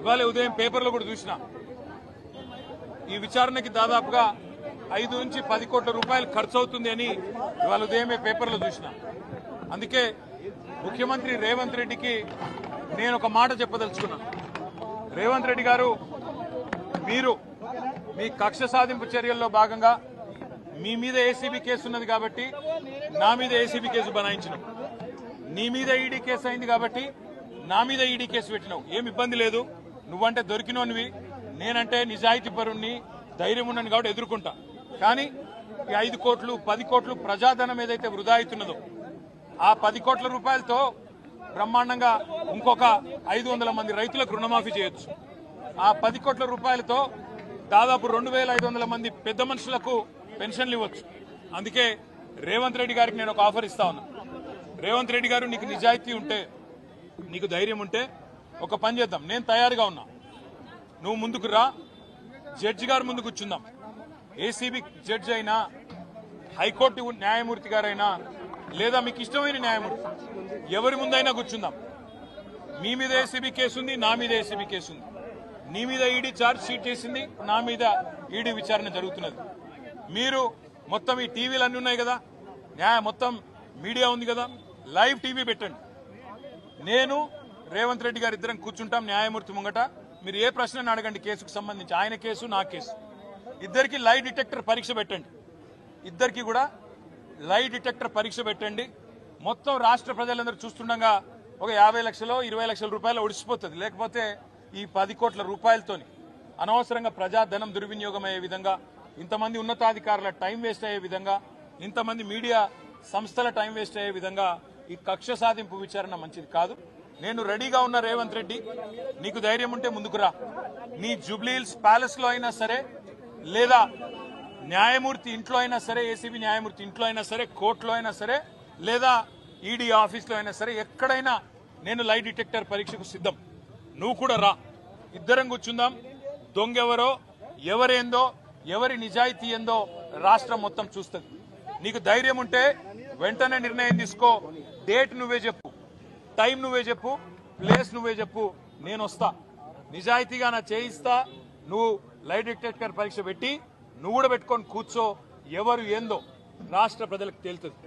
ఇవాళ ఉదయం పేపర్లో కూడా చూసిన ఈ విచారణకి దాదాపుగా 5 నుంచి 10 కోట్ల రూపాయలు ఖర్చు అవుతుంది అని ఇవాళ ఉదయమే పేపర్లో చూసిన. అందుకే ముఖ్యమంత్రి రేవంత్ రెడ్డికి నేను ఒక మాట చెప్పదలుచుకున్నాను. రేవంత్ రెడ్డి గారు, మీరు మీ కక్ష సాధింపు చర్యల్లో భాగంగా మీ మీద ఏసీబీ కేసు ఉన్నది కాబట్టి నా మీద ఏసీబీ కేసు బనాయించినాం. నీ మీద ఈడీ కేసు అయింది కాబట్టి నా మీద ఈడీ కేసు పెట్టినావు. ఏం ఇబ్బంది లేదు. నువ్వంటే దొరికినోనివి, నేనంటే నిజాయితీ పరుణ్ణి, ధైర్యం ఉన్నాను కాబట్టి ఎదుర్కొంటా. కానీ ఈ 5 కోట్లు 10 కోట్లు ప్రజాధనం ఏదైతే వృధా అవుతున్నదో ఆ 10 కోట్ల రూపాయలతో బ్రహ్మాండంగా ఇంకొక 500 మంది రైతులకు రుణమాఫీ చేయొచ్చు. ఆ 10 కోట్ల రూపాయలతో దాదాపు 2500 మంది పెద్ద మనుషులకు పెన్షన్లు ఇవ్వచ్చు. అందుకే రేవంత్ రెడ్డి గారికి నేను ఒక ఆఫర్ ఇస్తా ఉన్నా. రేవంత్ రెడ్డి గారు, నీకు నిజాయితీ ఉంటే, నీకు ధైర్యం ఉంటే ఒక పని చేద్దాం. నేను తయారుగా ఉన్నా, నువ్వు ముందుకు రా, జడ్జి గారు ముందు కూర్చుందాం. ఏసీబీ జడ్జి అయినా, హైకోర్టు న్యాయమూర్తి గారైనా, లేదా మీకు ఇష్టమైన న్యాయమూర్తి ఎవరి ముందైనా కూర్చుందాం. మీ మీద ఏసీబీ కేసు ఉంది, నా మీద ఏసీబీ కేసు ఉంది. నీ మీద ఈడీ ఛార్జ్ షీట్ చేసింది, నా మీద ఈడీ విచారణ జరుగుతున్నది. మీరు మొత్తం ఈ టీవీలు అన్నీ ఉన్నాయి కదా, మొత్తం మీడియా ఉంది కదా, లైవ్ టీవీ పెట్టండి. నేను రేవంత్ రెడ్డి గారు ఇద్దరం కూర్చుంటాం న్యాయమూర్తి ముంగట. మీరు ఏ ప్రశ్నను అడగండి కేసుకు సంబంధించి, ఆయన కేసు నా కేసు. ఇద్దరికి లై డిటెక్టర్ పరీక్ష పెట్టండి. ఇద్దరికి కూడా లై డిటెక్టర్ పరీక్ష పెట్టండి. మొత్తం రాష్ట్ర ప్రజలందరూ చూస్తుండగా ఒక 50 లక్షలు 20 లక్షల రూపాయలు ఒడిసిపోతుంది. లేకపోతే ఈ 10 కోట్ల రూపాయలతోని అనవసరంగా ప్రజాధనం దుర్వినియోగం అయ్యే విధంగా, ఇంతమంది ఉన్నతాధికారుల టైం వేస్ట్ అయ్యే విధంగా, ఇంతమంది మీడియా సంస్థల టైం వేస్ట్ అయ్యే విధంగా ఈ కక్ష సాధింపు విచారణ మంచిది కాదు. నేను రెడీగా ఉన్న రేవంత్ రెడ్డి, నీకు ధైర్యం ఉంటే ముందుకు రా. నీ జూబ్లీహిల్స్ ప్యాలెస్ లో అయినా సరే, లేదా న్యాయమూర్తి ఇంట్లో అయినా సరే, ఏసీబీ న్యాయమూర్తి ఇంట్లో అయినా సరే, కోర్టులో అయినా సరే, లేదా ఈడీ ఆఫీస్లో అయినా సరే, ఎక్కడైనా నేను లై డిటెక్టర్ పరీక్షకు సిద్ధం. నువ్వు కూడా రా, ఇద్దరం కూర్చుందాం. దొంగెవరో, ఎవరేందో, ఎవరి నిజాయితీ ఏందో రాష్ట్రం మొత్తం చూస్తుంది. నీకు ధైర్యం ఉంటే వెంటనే నిర్ణయం తీసుకో. డేట్ నువ్వే చెప్పు, టైం నువ్వే చెప్పు, ప్లేస్ నువ్వే చెప్పు, నేను వస్తా. నిజాయితీగా నా చేయిస్తా. నువ్వు లై డిటెక్టర్ పరీక్ష పెట్టి నువ్వు కూడా పెట్టుకొని కూర్చో. ఎవరు ఏందో రాష్ట్ర ప్రజలకు తేలుతుంది.